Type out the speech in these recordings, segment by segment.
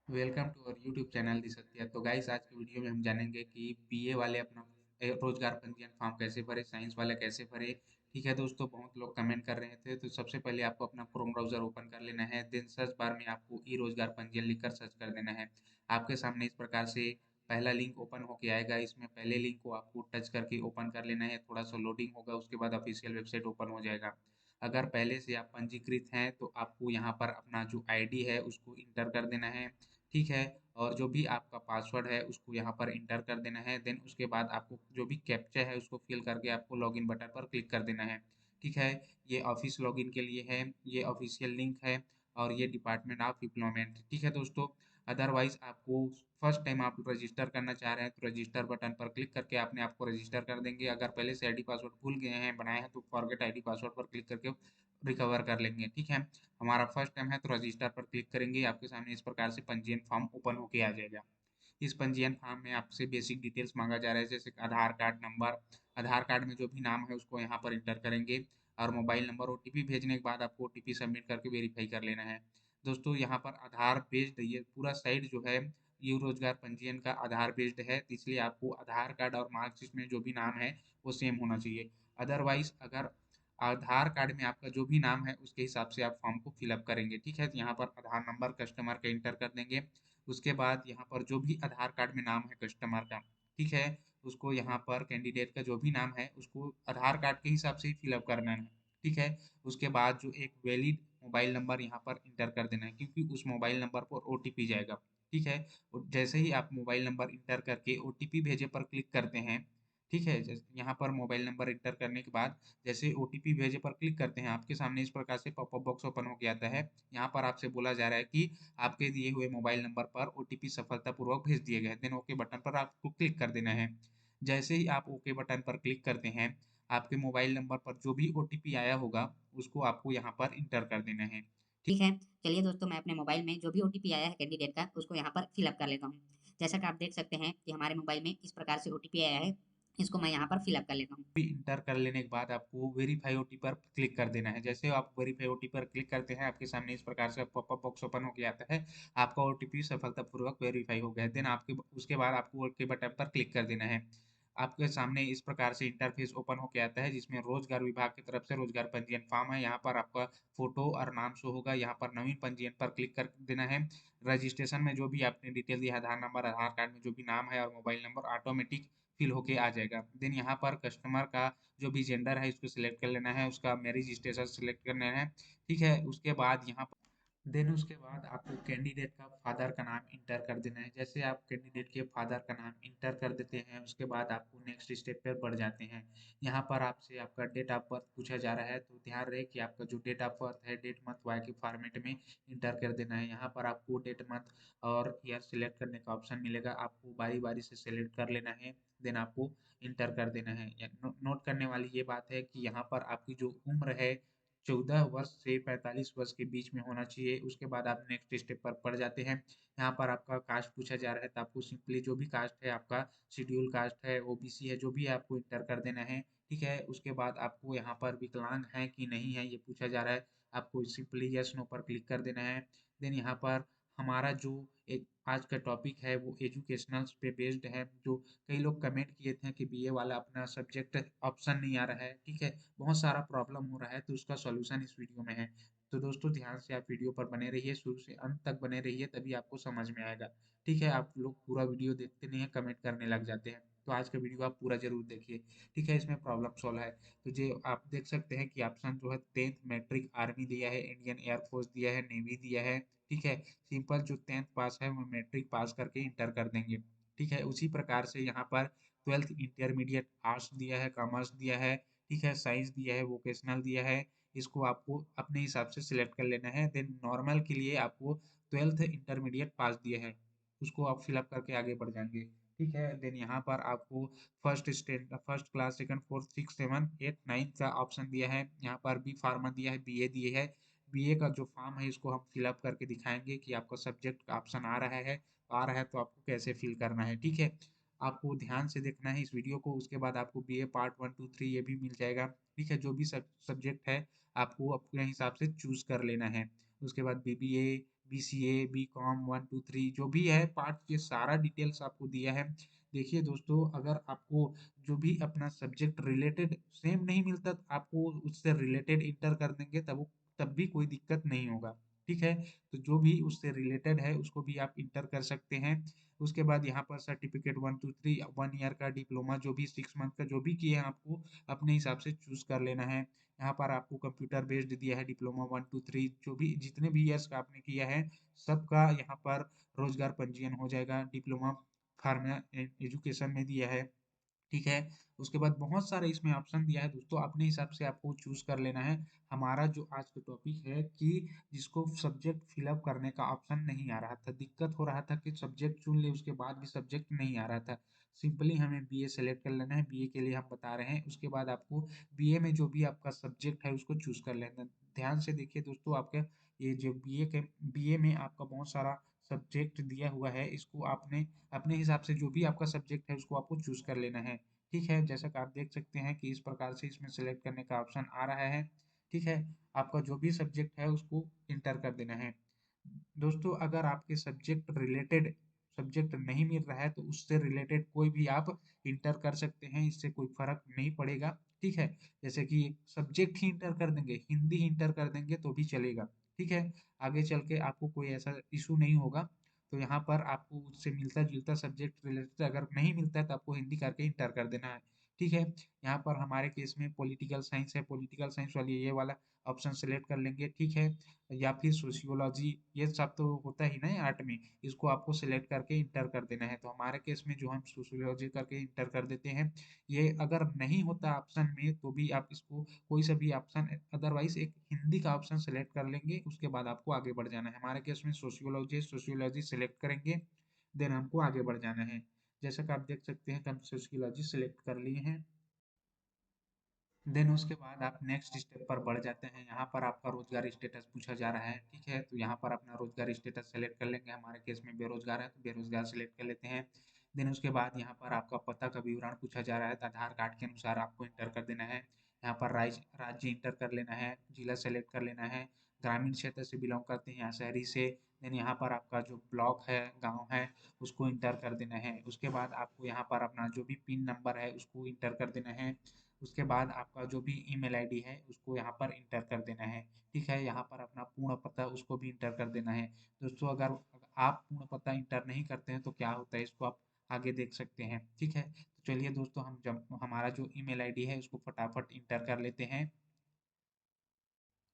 Welcome to our YouTube channel the Satya. तो guys, आज की वीडियो में हम जानेंगे कि बीए वाले अपना रोजगार पंजीयन फॉर्म कैसे भरे, साइंस वाले कैसे भरे। ठीक है दोस्तों, बहुत लोग कमेंट कर रहे थे। तो सबसे पहले आपको अपना क्रोम ब्राउजर ओपन कर लेना है। देन सर्च बार में आपको ई रोजगार पंजीयन लिखकर सर्च कर देना है। आपके सामने इस प्रकार से पहला लिंक ओपन होके आएगा। इसमें पहले लिंक को आपको टच करके ओपन कर लेना है। थोड़ा सा लोडिंग होगा, उसके बाद ऑफिशियल वेबसाइट ओपन हो जाएगा। अगर पहले से आप पंजीकृत हैं तो आपको यहाँ पर अपना जो आईडी है उसको इंटर कर देना है। ठीक है। और जो भी आपका पासवर्ड है उसको यहाँ पर इंटर कर देना है। देन उसके बाद आपको जो भी कैप्चा है उसको फिल करके आपको लॉगिन बटन पर क्लिक कर देना है। ठीक है। ये ऑफिस लॉगिन के लिए है, ये ऑफिशियल लिंक है और ये डिपार्टमेंट ऑफ एम्प्लॉयमेंट। ठीक है दोस्तों। अदरवाइज आपको फर्स्ट टाइम आप रजिस्टर करना चाह रहे हैं तो रजिस्टर बटन पर क्लिक करके अपने आप को रजिस्टर कर देंगे। अगर पहले से आईडी पासवर्ड भूल गए हैं बनाए हैं तो फॉरगेट आईडी पासवर्ड पर क्लिक करके रिकवर कर लेंगे। ठीक है। हमारा फर्स्ट टाइम है तो रजिस्टर पर क्लिक करेंगे। आपके सामने इस प्रकार से पंजीयन फॉर्म ओपन होके आ जाएगा। इस पंजीयन फॉर्म में आपसे बेसिक डिटेल्स मांगा जा रहा है, जैसे आधार कार्ड नंबर। आधार कार्ड में जो भी नाम है उसको यहाँ पर इंटर करेंगे और मोबाइल नंबर। ओटीपी भेजने के बाद आपको ओटीपी सबमिट करके वेरीफाई कर लेना है। दोस्तों, यहाँ पर आधार बेस्ड ये पूरा साइट जो है यू रोजगार पंजीयन का आधार बेस्ड है, तो इसलिए आपको आधार कार्ड और मार्कशीट में जो भी नाम है वो सेम होना चाहिए। अदरवाइज अगर आधार कार्ड में आपका जो भी नाम है उसके हिसाब से आप फॉर्म को फिलअप करेंगे। ठीक है। तो यहाँ पर आधार नंबर कस्टमर का इंटर कर देंगे। उसके बाद यहाँ पर जो भी आधार कार्ड में नाम है कस्टमर का, ठीक है, उसको यहाँ पर कैंडिडेट का जो भी नाम है उसको आधार कार्ड के हिसाब से ही फिलअप करना है। ठीक है। उसके बाद जो एक वैलिड मोबाइल नंबर यहाँ पर इंटर कर देना है, क्योंकि उस मोबाइल नंबर पर ओटीपी जाएगा। ठीक है। और जैसे ही आप मोबाइल नंबर इंटर करके ओटीपी भेजे पर क्लिक करते हैं, ठीक है, यहाँ पर मोबाइल नंबर इंटर करने के बाद जैसे ओटीपी भेजे पर क्लिक करते हैं, आपके सामने इस प्रकार से पॉपअप बॉक्स ओपन हो आता है। यहाँ पर आपसे बोला जा रहा है कि आपके दिए हुए मोबाइल नंबर पर ओटीपी सफलतापूर्वक भेज दिए गए। देन ओके बटन पर आपको क्लिक कर देना है। जैसे ही आप ओके बटन पर क्लिक करते हैं, आपके मोबाइल नंबर पर जो भी ओटीपी आया होगा उसको आपको यहाँ पर इंटर कर देना है। ठीक है। चलिए दोस्तों, मैं अपने मोबाइल में जो भी ओटीपी आया है कैंडिडेट का उसको यहाँ पर फिलअप कर लेता हूँ। जैसा कि आप देख सकते हैं कि हमारे मोबाइल में इस प्रकार से ओटीपी आया है। इसको मैं यहाँ पर फिलअप कर लेता हूँ। भी इंटर कर लेने के बाद आपको वेरीफाई ओटी पर क्लिक कर देना है। जैसे आप वेरीफाई ओटी पर क्लिक करते हैं, आपके सामने इस प्रकार से पॉपअप बॉक्स ओपन होके आता है। आपका ओटीपी सफलतापूर्वक वेरीफाई हो गया है। देन आपके उसके बाद आपको ओके बटन पर क्लिक कर देना है। आपके सामने इस प्रकार से इंटरफेस ओपन होके आता है, जिसमें रोजगार विभाग की तरफ से रोजगार पंजीयन फॉर्म है। यहाँ पर आपका फोटो और नाम शो होगा। यहाँ पर नवीन पंजीयन पर क्लिक कर देना है। रजिस्ट्रेशन में जो भी आपने डिटेल दिया, आधार नंबर, आधार कार्ड में जो भी नाम है और मोबाइल नंबर ऑटोमेटिक फिल होके आ जाएगा। देन यहाँ पर कस्टमर का जो भी जेंडर है इसको सिलेक्ट कर लेना है, उसका मैरिज स्टेटस सिलेक्ट करना है। ठीक है। उसके बाद यहाँ पर देन उसके बाद आपको कैंडिडेट का फादर का नाम इंटर कर देना है। जैसे आप कैंडिडेट के फादर का नाम इंटर कर देते हैं, उसके बाद आपको नेक्स्ट स्टेप पर बढ़ जाते हैं। यहाँ पर आपसे आपका डेट ऑफ बर्थ पूछा जा रहा है, तो ध्यान रहे कि आपका जो डेट ऑफ बर्थ है डेट मंथ वाई के फॉर्मेट में इंटर कर देना है। यहाँ पर आपको डेट मंथ और ईयर सिलेक्ट करने का ऑप्शन मिलेगा, आपको बारी बारी से सिलेक्ट कर लेना है। देन आपको इंटर कर देना है। नोट करने वाली ये बात है कि यहाँ पर आपकी जो उम्र है 14 वर्ष से 45 वर्ष के बीच में होना चाहिए। उसके बाद आप नेक्स्ट स्टेप पर पढ़ जाते हैं। यहाँ पर आपका कास्ट पूछा जा रहा है, तो आपको सिंपली जो भी कास्ट है आपका, शेड्यूल कास्ट है, ओबीसी है, जो भी है आपको इंटर कर देना है। ठीक है। उसके बाद आपको यहाँ पर विकलांग है कि नहीं है ये पूछा जा रहा है, आपको सिंपली यस नो पर क्लिक कर देना है। देन यहाँ पर हमारा जो एक आज का टॉपिक है वो एजुकेशनल पे बेस्ड है। जो कई लोग कमेंट किए थे कि बीए वाला अपना सब्जेक्ट ऑप्शन नहीं आ रहा है, ठीक है, बहुत सारा प्रॉब्लम हो रहा है, तो उसका सॉल्यूशन इस वीडियो में है। तो दोस्तों, ध्यान से आप वीडियो पर बने रहिए, शुरू से अंत तक बने रहिए, तभी आपको समझ में आएगा। ठीक है। आप लोग पूरा वीडियो देखते नहीं है, कमेंट करने लग जाते हैं, तो आज का वीडियो आप पूरा जरूर देखिए। ठीक है। इसमें प्रॉब्लम सॉल्व है। तो जो आप देख सकते हैं कि ऑप्शन जो है 10th मैट्रिक आर्मी दिया है, इंडियन एयरफोर्स दिया है, नेवी दिया है। ठीक है। सिंपल जो 10th पास है वो मैट्रिक पास करके इंटर कर देंगे। ठीक है। उसी प्रकार से यहाँ पर 12th इंटरमीडिएट आर्ट्स दिया है, कॉमर्स दिया है, ठीक है, साइंस दिया है, वोकेशनल दिया है। इसको आपको अपने हिसाब से सिलेक्ट कर लेना है। देन नॉर्मल के लिए आपको 12th इंटरमीडिएट पास दिया है, उसको आप फिलअप करके आगे बढ़ जाएंगे। ठीक है। देन यहाँ पर आपको first class, second, fourth, six, seven, eight, ninth का ऑप्शन दिया है। यहाँ पर बी फार्मा दिया है, बीए दिए है। बीए का जो फॉर्म है इसको हम फिलअप करके दिखाएंगे कि आपका सब्जेक्ट का ऑप्शन आ रहा है तो आपको कैसे फिल करना है। ठीक है। आपको ध्यान से देखना है इस वीडियो को। उसके बाद आपको बीए पार्ट 1 2 3 ये भी मिल जाएगा। ठीक है। जो भी सब्जेक्ट है आपको अपने हिसाब से चूज कर लेना है। उसके बाद बीबीए, BCA, BCom 1, 2, 3 जो भी है पार्ट, ये सारा डिटेल्स आपको दिया है। देखिए दोस्तों, अगर आपको जो भी अपना सब्जेक्ट रिलेटेड सेम नहीं मिलता, तो आपको उससे रिलेटेड इंटर कर देंगे, तब भी कोई दिक्कत नहीं होगा। ठीक है, तो जो भी उससे रिलेटेड है उसको भी आप इंटर कर सकते हैं। उसके बाद यहाँ पर सर्टिफिकेट 1, 2, 3 1 ईयर का डिप्लोमा जो भी 6 मंथ का जो भी किए हैं, आपको अपने हिसाब से चूज कर लेना है। यहाँ पर आपको कंप्यूटर बेस्ड दिया है डिप्लोमा 1, 2, 3 जो भी जितने भी ईयर्स का आपने किया है, सबका यहाँ पर रोजगार पंजीयन हो जाएगा। डिप्लोमा फार्मा एजुकेशन में दिया है। ठीक है, उसके बाद बहुत सारे इसमें ऑप्शन दिया है दोस्तों, अपने हिसाब से आपको चूज कर लेना है। हमारा जो आज का टॉपिक है कि जिसको सब्जेक्ट फिलअप करने का ऑप्शन नहीं आ रहा था, दिक्कत हो रहा था कि सब्जेक्ट चुन ले उसके बाद भी सब्जेक्ट नहीं आ रहा था, सिंपली हमें बीए सेलेक्ट कर लेना है। बीए के लिए हम बता रहे हैं, उसके बाद आपको बीए में जो भी आपका सब्जेक्ट है उसको चूज कर लेना है। ध्यान से देखिए दोस्तों, आपके ये जो बीए में आपका बहुत सारा सब्जेक्ट दिया हुआ है, इसको आपने अपने हिसाब से जो भी आपका सब्जेक्ट है उसको आपको चूज कर लेना है। ठीक है, जैसा कि आप देख सकते हैं कि इस प्रकार से इसमें सेलेक्ट करने का ऑप्शन आ रहा है। ठीक है, आपका जो भी सब्जेक्ट है उसको इंटर कर देना है। दोस्तों, अगर आपके सब्जेक्ट नहीं मिल रहा है तो उससे रिलेटेड कोई भी आप इंटर कर सकते हैं, इससे कोई फर्क नहीं पड़ेगा। ठीक है, जैसे कि सब्जेक्ट ही इंटर कर देंगे, हिंदी ही इंटर कर देंगे तो भी चलेगा। ठीक है, आगे चल के आपको कोई ऐसा इशू नहीं होगा। तो यहाँ पर आपको उससे मिलता जुलता सब्जेक्ट रिलेटेड अगर नहीं मिलता है तो आपको हिंदी करके इंटर कर देना है। ठीक है, यहाँ पर हमारे केस में पॉलिटिकल साइंस है, पॉलिटिकल साइंस वाली ये वाला ऑप्शन सेलेक्ट कर लेंगे। ठीक है, या फिर सोशियोलॉजी, ये सब तो होता ही ना है आर्ट में, इसको आपको सिलेक्ट करके इंटर कर देना है। तो हमारे केस में जो हम सोशियोलॉजी करके इंटर कर देते हैं, ये अगर नहीं होता ऑप्शन में तो भी आप इसको कोई सा भी ऑप्शन, अदरवाइज एक हिंदी का ऑप्शन सेलेक्ट कर लेंगे, उसके बाद आपको आगे बढ़ जाना है। हमारे केस में सोशियोलॉजी सेलेक्ट करेंगे, देन हमको आगे बढ़ जाना है। जैसा कि आप देख सकते हैं कि हम सोशियोलॉजी सेलेक्ट कर लिए हैं। देन उसके बाद आप नेक्स्ट स्टेप पर बढ़ जाते हैं। यहाँ पर आपका रोजगार स्टेटस पूछा जा रहा है। ठीक है, तो यहाँ पर अपना रोजगार स्टेटस सेलेक्ट कर लेंगे। हमारे केस में बेरोजगार है तो बेरोजगार सेलेक्ट कर लेते हैं। देन उसके बाद यहाँ पर आपका पता का विवरण पूछा जा रहा है, तो आधार कार्ड के अनुसार आपको इंटर कर देना है। यहाँ पर राज्य इंटर कर लेना है, जिला सेलेक्ट कर लेना है, ग्रामीण क्षेत्र से बिलोंग करते हैं या शहरी से। देन यहाँ पर आपका जो ब्लॉक है, गाँव है, उसको इंटर कर देना है। उसके बाद आपको यहाँ पर अपना जो भी पिन नंबर है उसको इंटर कर देना है। उसके बाद आपका जो भी ईमेल आईडी है उसको यहाँ पर इंटर कर देना है। ठीक है, यहाँ पर अपना पूर्ण पता उसको भी इंटर कर देना है। दोस्तों, अगर आप पूर्ण पता इंटर नहीं करते हैं तो क्या होता है, इसको आप आगे देख सकते हैं। ठीक है, तो चलिए दोस्तों, हम जब हमारा जो ईमेल आईडी है उसको फटाफट इंटर कर लेते हैं।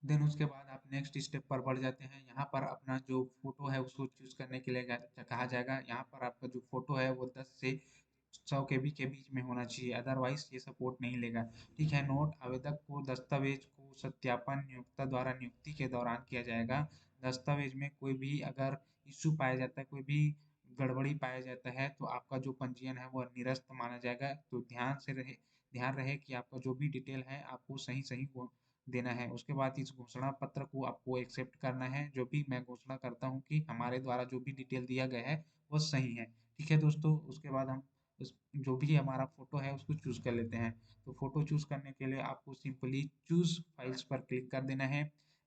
देन उसके बाद आप नेक्स्ट स्टेप पर बढ़ जाते हैं। यहाँ पर अपना जो फोटो है उसको चूज करने के लिए कहा जाएगा। यहाँ पर आपका जो फोटो है वो 10 से 100 केबी के बीच में होना चाहिए, अदरवाइज ये सपोर्ट नहीं लेगा। ठीक है, नोट, आवेदक को दस्तावेज को सत्यापन नियोक्ता द्वारा नियुक्ति के दौरान किया जाएगा। दस्तावेज में कोई भी अगर इश्यू पाया जाता है, कोई भी गड़बड़ी पाया जाता है तो आपका जो पंजीयन है वो निरस्त माना जाएगा। तो ध्यान रहे कि आपका जो भी डिटेल है आपको सही सही वो देना है। उसके बाद इस घोषणा पत्र को आपको एक्सेप्ट करना है, जो भी मैं घोषणा करता हूँ कि हमारे द्वारा जो भी डिटेल दिया गया है वो सही है। ठीक है दोस्तों, उसके बाद हम उस जो भी हमारा फोटो है उसको चूज कर लेते हैं। तो फोटो चूज करने के लिए आपको सिंपली चूज फाइल्स पर क्लिक कर देना है।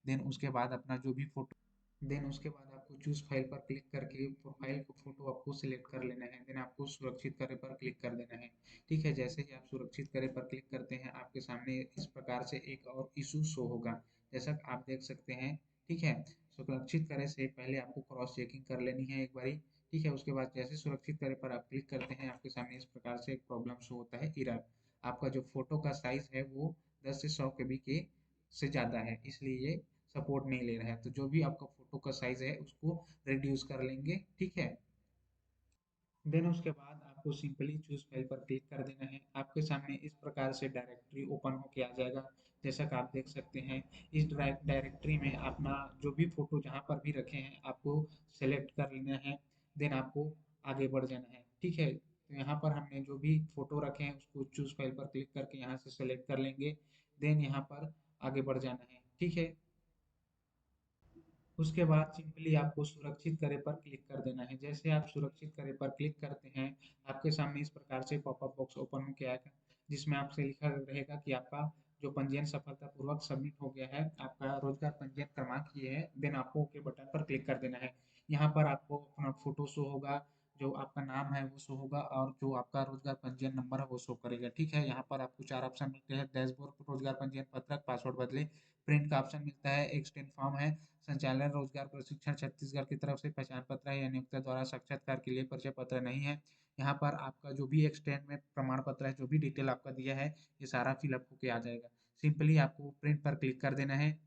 देन उसके बाद अपना जो भी फोटो देन उसके बाद आपको चूज फाइल पर क्लिक करके प्रोफाइल को फोटो आपको सिलेक्ट कर लेना है। देन आपको सुरक्षित करे पर क्लिक कर देना है। ठीक है, जैसे ही आप सुरक्षित करे पर क्लिक करते हैं, आपके सामने इस प्रकार से एक और इशू शो होगा, जैसा कि आप देख सकते हैं। ठीक है, सुरक्षित करे से पहले आपको क्रॉस चेकिंग कर लेनी है एक बारी। ठीक है, उसके बाद जैसे सुरक्षित करे पर आप क्लिक करते हैं, आपके सामने इस प्रकार से एक प्रॉब्लम शो होता है, एरर। आपका जो फोटो का साइज है वो 10 से 100 केबी के से ज़्यादा है, इसलिए ये सपोर्ट नहीं ले रहा है। तो जो भी आपका फोटो का साइज है उसको रिड्यूस कर लेंगे। ठीक है, देन उसके बाद आपको सिंपली चूज फाइल पर क्लिक कर देना है। आपके सामने इस प्रकार से डायरेक्टरी ओपन होके आ जाएगा, जैसा कि आप देख सकते हैं। इस डायरेक्टरी में अपना जो भी फोटो जहाँ पर भी रखे हैं आपको सेलेक्ट कर लेना है। देन आपको आगे बढ़ जाना है। ठीक है, तो यहाँ पर हमने जो भी फोटो रखे हैं उसको चूज फाइल पर क्लिक करके यहाँ से सेलेक्ट कर लेंगे। देन यहाँ पर आगे बढ़ जाना है। ठीक है, उसके बाद सिंपली आपको सुरक्षित करे पर क्लिक कर देना है। जैसे आप सुरक्षित करे पर क्लिक करते हैं, आपके सामने इस प्रकार से पॉपअप बॉक्स ओपन होकर आएगा, जिसमें आपसे लिखा रहेगा कि आपका जो पंजीयन सफलतापूर्वक सबमिट हो गया है, आपका रोजगार पंजीयन क्रमांक ये है, देन आपको ओके बटन पर क्लिक कर देना है। यहाँ पर आपको अपना फोटो शो होगा, जो आपका नाम है वो शो होगा और जो आपका रोजगार पंजीयन नंबर है वो शो करेगा। ठीक है, यहाँ पर आपको 4 ऑप्शन मिलते हैं, डैशबोर्ड, रोजगार पंजीयन पत्रक, पासवर्ड बदले, प्रिंट का ऑप्शन मिलता है, एक्सटेंड फॉर्म है, संचालन रोजगार प्रशिक्षण छत्तीसगढ़ की तरफ से पहचान पत्र है या नियोक्ता द्वारा साक्षात्कार के लिए परिचय पत्र नहीं है। यहाँ पर आपका जो भी एक्सटेंड में प्रमाण पत्र है, जो भी डिटेल आपका दिया है, ये सारा फिलअप होके आ जाएगा। सिंपली आपको प्रिंट पर क्लिक कर देना है।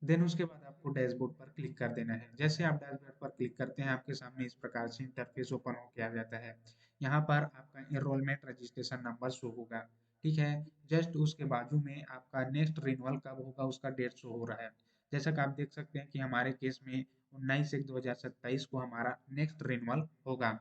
देन उसके बाद आपको डैशबोर्ड पर क्लिक कर देना है। जैसे आप डैशबोर्ड पर क्लिक करते हैं, आपके सामने इस प्रकार से इंटरफेस ओपन होके आ जाता है। यहाँ पर आपका एनरोलमेंट रजिस्ट्रेशन नंबर शो होगा। ठीक है, जस्ट उसके बाजू में आपका नेक्स्ट रिन्यूअल कब होगा उसका डेट शो हो रहा है। जैसा कि आप देख सकते हैं कि हमारे केस में 19/1/2027 को हमारा नेक्स्ट रिन्यूअल होगा।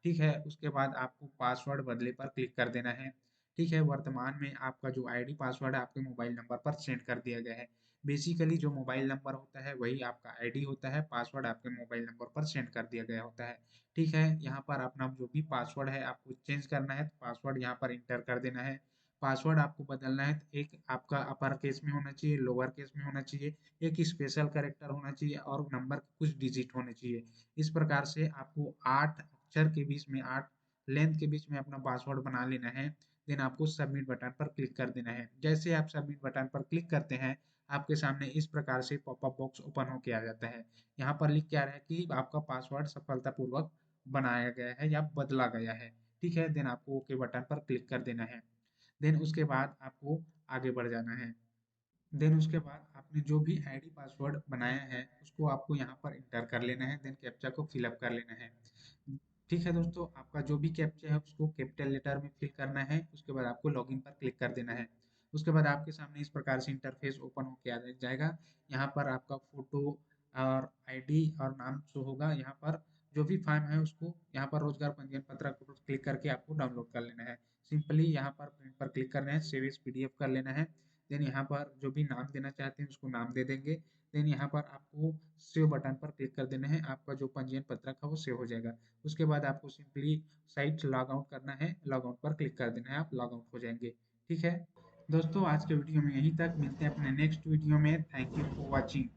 ठीक है, उसके बाद आपको पासवर्ड बदले पर क्लिक कर देना है। ठीक है, वर्तमान में आपका जो आईडी पासवर्ड है आपके मोबाइल नंबर पर सेंड कर दिया गया है। बेसिकली जो मोबाइल नंबर होता है वही आपका आईडी होता है, पासवर्ड आपके मोबाइल नंबर पर सेंड कर दिया गया होता है। ठीक है, यहाँ पर अपना जो भी पासवर्ड है आपको चेंज करना है, तो पासवर्ड यहाँ पर इंटर कर देना है। पासवर्ड आपको बदलना है तो एक आपका अपर केस में होना चाहिए, लोअर केस में होना चाहिए, एक स्पेशल कैरेक्टर होना चाहिए और नंबर के कुछ डिजिट होने चाहिए। इस प्रकार से आपको 8 अक्षर के बीच में, 8 लेंथ के बीच में अपना पासवर्ड बना लेना है। देन आपको सबमिट बटन पर क्लिक कर देना है। जैसे आप सबमिट बटन पर क्लिक करते हैं, आपके सामने इस प्रकार से पॉपअप बॉक्स ओपन होके आ जाता है। यहाँ पर लिख के आ रहा है कि आपका पासवर्ड सफलतापूर्वक बनाया गया है या बदला गया है। ठीक है, देन आपको ओके बटन पर क्लिक कर देना है। देन उसके बाद आपको आगे बढ़ जाना है। देन उसके बाद आपने जो भी आईडी पासवर्ड बनाया है उसको आपको यहाँ पर इंटर कर लेना है। देन कैप्चा को फिलअप कर लेना है। ठीक है दोस्तों, आपका जो भी कैप्चा है उसको कैपिटल लेटर में फिल करना है। उसके बाद आपको लॉगिन पर क्लिक कर देना है। उसके बाद आपके सामने इस प्रकार से इंटरफेस ओपन होके आ जाएगा। यहाँ पर आपका फोटो और आईडी और नाम शो होगा। यहाँ पर जो भी फॉर्म है उसको यहाँ पर रोजगार पंजीयन पत्र को क्लिक करके आपको डाउनलोड कर लेना है। सिंपली यहाँ पर प्रिंट पर क्लिक करना है, सेव एज पीडीएफ कर लेना है। देन यहाँ पर जो भी नाम देना चाहते हैं उसको नाम दे देंगे। देन यहाँ पर आपको सेव बटन पर क्लिक कर देना है, आपका जो पंजीयन पत्रक है वो सेव हो जाएगा। उसके बाद आपको सिंपली साइट लॉग आउट करना है, लॉग आउट पर क्लिक कर देना है, आप लॉग आउट हो जाएंगे। ठीक है दोस्तों, आज के वीडियो में यहीं तक, मिलते हैं अपने नेक्स्ट वीडियो में। Thank you for watching.